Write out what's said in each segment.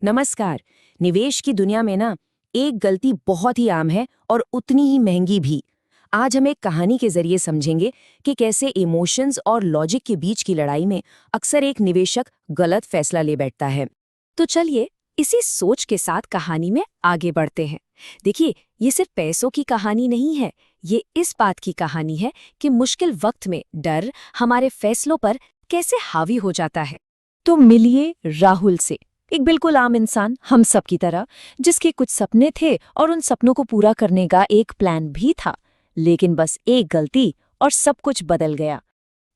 नमस्कार। निवेश की दुनिया में ना एक गलती बहुत ही आम है और उतनी ही महंगी भी। आज हम एक कहानी के जरिए समझेंगे कि कैसे इमोशंस और लॉजिक के बीच की लड़ाई में अक्सर एक निवेशक गलत फैसला ले बैठता है। तो चलिए इसी सोच के साथ कहानी में आगे बढ़ते हैं। देखिए, ये सिर्फ पैसों की कहानी नहीं है, ये इस बात की कहानी है कि मुश्किल वक्त में डर हमारे फैसलों पर कैसे हावी हो जाता है। तो मिलिए राहुल से, एक बिल्कुल आम इंसान, हम सब की तरह, जिसके कुछ सपने थे और उन सपनों को पूरा करने का एक प्लान भी था। लेकिन बस एक गलती और सब कुछ बदल गया।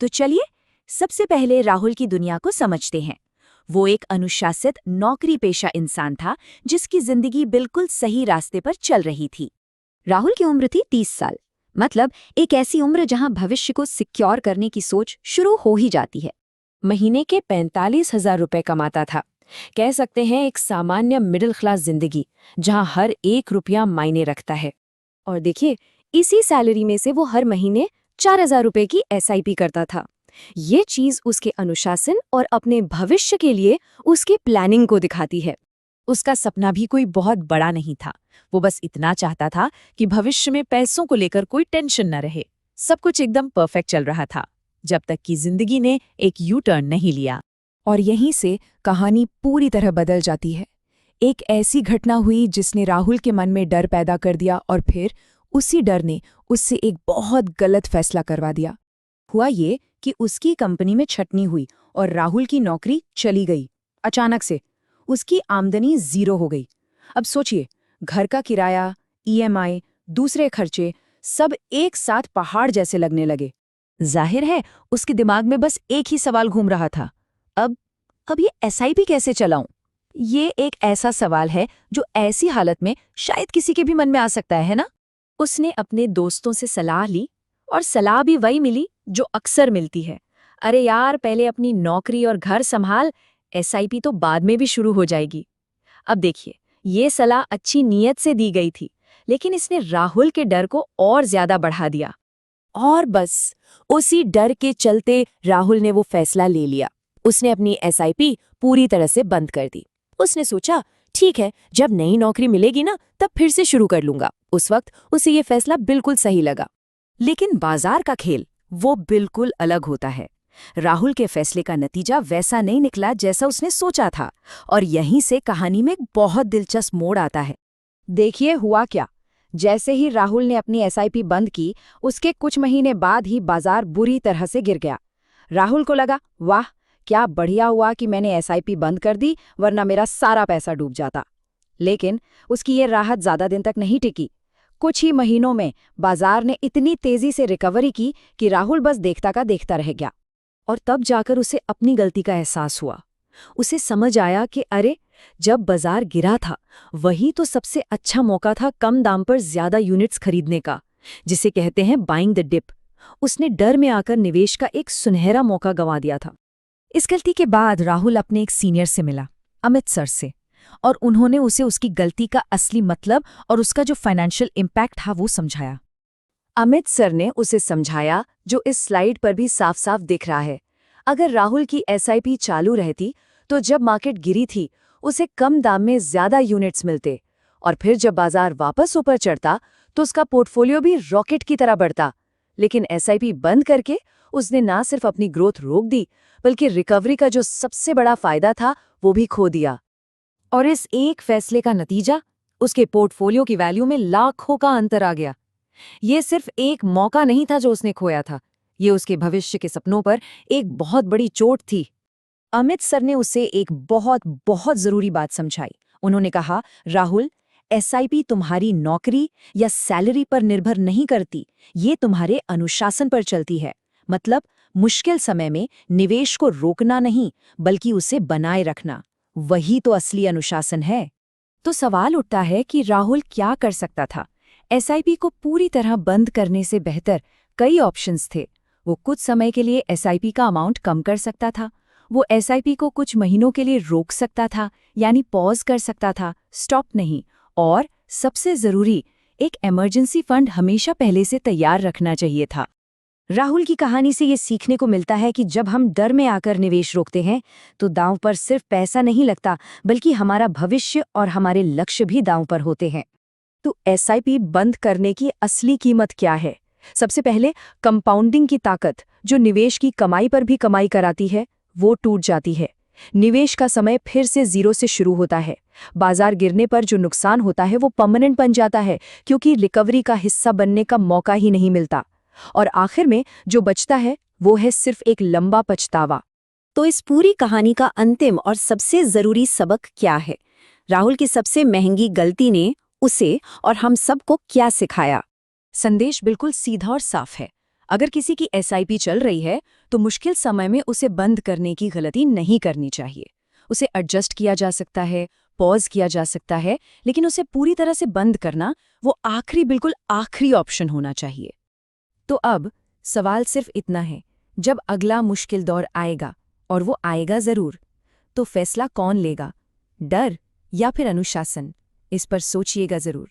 तो चलिए सबसे पहले राहुल की दुनिया को समझते हैं। वो एक अनुशासित नौकरी पेशा इंसान था जिसकी जिंदगी बिल्कुल सही रास्ते पर चल रही थी। राहुल की उम्र थी 30 साल, मतलब एक ऐसी उम्र जहां भविष्य को सिक्योर करने की सोच शुरू हो ही जाती है। महीने के 45,000 रुपए कमाता था। कह सकते हैं एक सामान्य मिडिल क्लास जिंदगी जहां हर एक रुपया मायने रखता है। और देखिए, इसी सैलरी में से वो हर महीने 4,000 रुपए की एसआईपी करता था। ये चीज उसके अनुशासन और अपने भविष्य के लिए उसकी प्लानिंग को दिखाती है। उसका सपना भी कोई बहुत बड़ा नहीं था। वो बस इतना चाहता था कि भविष्य में पैसों को लेकर कोई टेंशन न रहे। सब कुछ एकदम परफेक्ट चल रहा था, जब तक कि जिंदगी ने एक यू टर्न नहीं लिया। और यहीं से कहानी पूरी तरह बदल जाती है। एक ऐसी घटना हुई जिसने राहुल के मन में डर पैदा कर दिया और फिर उसी डर ने उससे एक बहुत गलत फैसला करवा दिया। हुआ ये कि उसकी कंपनी में छटनी हुई और राहुल की नौकरी चली गई। अचानक से उसकी आमदनी जीरो हो गई। अब सोचिए, घर का किराया, ईएमआई, दूसरे खर्चे सब एक साथ पहाड़ जैसे लगने लगे। जाहिर है उसके दिमाग में बस एक ही सवाल घूम रहा था, अब ये एसआईपी कैसे चलाऊं? ये एक ऐसा सवाल है जो ऐसी हालत में शायद किसी के भी मन में आ सकता है ना? उसने अपने दोस्तों से सलाह ली और सलाह भी वही मिली जो अक्सर मिलती है। अरे यार, पहले अपनी नौकरी और घर संभाल, एसआईपी तो बाद में भी शुरू हो जाएगी। अब देखिए, ये सलाह अच्छी नीयत से दी गई थी, लेकिन इसने राहुल के डर को और ज्यादा बढ़ा दिया। और बस उसी डर के चलते राहुल ने वो फैसला ले लिया। उसने अपनी एसआईपी पूरी तरह से बंद कर दी। उसने सोचा, ठीक है, जब नई नौकरी मिलेगी ना तब फिर से शुरू कर लूंगा। उस वक्त उसे ये फैसला बिल्कुल सही लगा। लेकिन बाजार का खेल वो बिल्कुल अलग होता है। राहुल के फैसले का नतीजा वैसा नहीं निकला जैसा उसने सोचा था, और यहीं से कहानी में एक बहुत दिलचस्प मोड़ आता है। देखिए हुआ क्या। जैसे ही राहुल ने अपनी एसआईपी बंद की, उसके कुछ महीने बाद ही बाजार बुरी तरह से गिर गया। राहुल को लगा, वाह, क्या बढ़िया हुआ कि मैंने एसआईपी बंद कर दी, वरना मेरा सारा पैसा डूब जाता। लेकिन उसकी ये राहत ज्यादा दिन तक नहीं टिकी। कुछ ही महीनों में बाजार ने इतनी तेजी से रिकवरी की कि राहुल बस देखता का देखता रह गया। और तब जाकर उसे अपनी गलती का एहसास हुआ। उसे समझ आया कि अरे, जब बाजार गिरा था वही तो सबसे अच्छा मौका था कम दाम पर ज्यादा यूनिट्स खरीदने का, जिसे कहते हैं बाइंग द डिप। उसने डर में आकर निवेश का एक सुनहरा मौका गंवा दिया था। इस गलती के बाद राहुल अपने एक सीनियर से मिला, अमित सर से, और उन्होंने उसे उसकी गलती का असली मतलब और उसका जो फाइनेंशियल इम्पैक्ट था वो समझाया। अमित सर ने उसे समझाया जो इस स्लाइड पर भी साफ साफ दिख रहा है। अगर राहुल की एसआईपी चालू रहती तो जब मार्केट गिरी थी उसे कम दाम में ज्यादा यूनिट्स मिलते, और फिर जब बाजार वापस ऊपर चढ़ता तो उसका पोर्टफोलियो भी रॉकेट की तरह बढ़ता। लेकिन एसआईपी बंद करके उसने ना सिर्फ अपनी ग्रोथ रोक दी, बल्कि रिकवरी का जो सबसे बड़ा फायदा था वो भी खो दिया। और इस एक फैसले का नतीजा, उसके पोर्टफोलियो की वैल्यू में लाखों का अंतर आ गया। ये सिर्फ एक मौका नहीं था जो उसने खोया था, ये उसके भविष्य के सपनों पर एक बहुत बड़ी चोट थी। अमित सर ने उसे एक बहुत बहुत जरूरी बात समझाई। उन्होंने कहा, राहुल, एसआईपी तुम्हारी नौकरी या सैलरी पर निर्भर नहीं करती, ये तुम्हारे अनुशासन पर चलती है। मतलब मुश्किल समय में निवेश को रोकना नहीं, बल्कि उसे बनाए रखना, वही तो असली अनुशासन है। तो सवाल उठता है कि राहुल क्या कर सकता था? एसआईपी को पूरी तरह बंद करने से बेहतर कई ऑप्शंस थे। वो कुछ समय के लिए एसआईपी का अमाउंट कम कर सकता था। वो एसआईपी को कुछ महीनों के लिए रोक सकता था, यानी पॉज कर सकता था, स्टॉप नहीं। और सबसे जरूरी, एक इमरजेंसी फंड हमेशा पहले से तैयार रखना चाहिए था। राहुल की कहानी से ये सीखने को मिलता है कि जब हम डर में आकर निवेश रोकते हैं तो दांव पर सिर्फ पैसा नहीं लगता, बल्कि हमारा भविष्य और हमारे लक्ष्य भी दांव पर होते हैं। तो एसआईपी बंद करने की असली कीमत क्या है? सबसे पहले कंपाउंडिंग की ताकत, जो निवेश की कमाई पर भी कमाई कराती है, वो टूट जाती है। निवेश का समय फिर से जीरो से शुरू होता है। बाजार गिरने पर जो नुकसान होता है वो परमानेंट बन जाता है, क्योंकि रिकवरी का हिस्सा बनने का मौका ही नहीं मिलता। और आखिर में जो बचता है वो है सिर्फ एक लंबा पछतावा। तो इस पूरी कहानी का अंतिम और सबसे जरूरी सबक क्या है? राहुल की सबसे महंगी गलती ने उसे और हम सबको क्या सिखाया? संदेश बिल्कुल सीधा और साफ है। अगर किसी की एसआईपी चल रही है तो मुश्किल समय में उसे बंद करने की गलती नहीं करनी चाहिए। उसे एडजस्ट किया जा सकता है, पॉज किया जा सकता है, लेकिन उसे पूरी तरह से बंद करना वो बिल्कुल आखिरी ऑप्शन होना चाहिए। तो अब सवाल सिर्फ इतना है, जब अगला मुश्किल दौर आएगा, और वो आएगा जरूर, तो फैसला कौन लेगा, डर या फिर अनुशासन? इस पर सोचिएगा जरूर।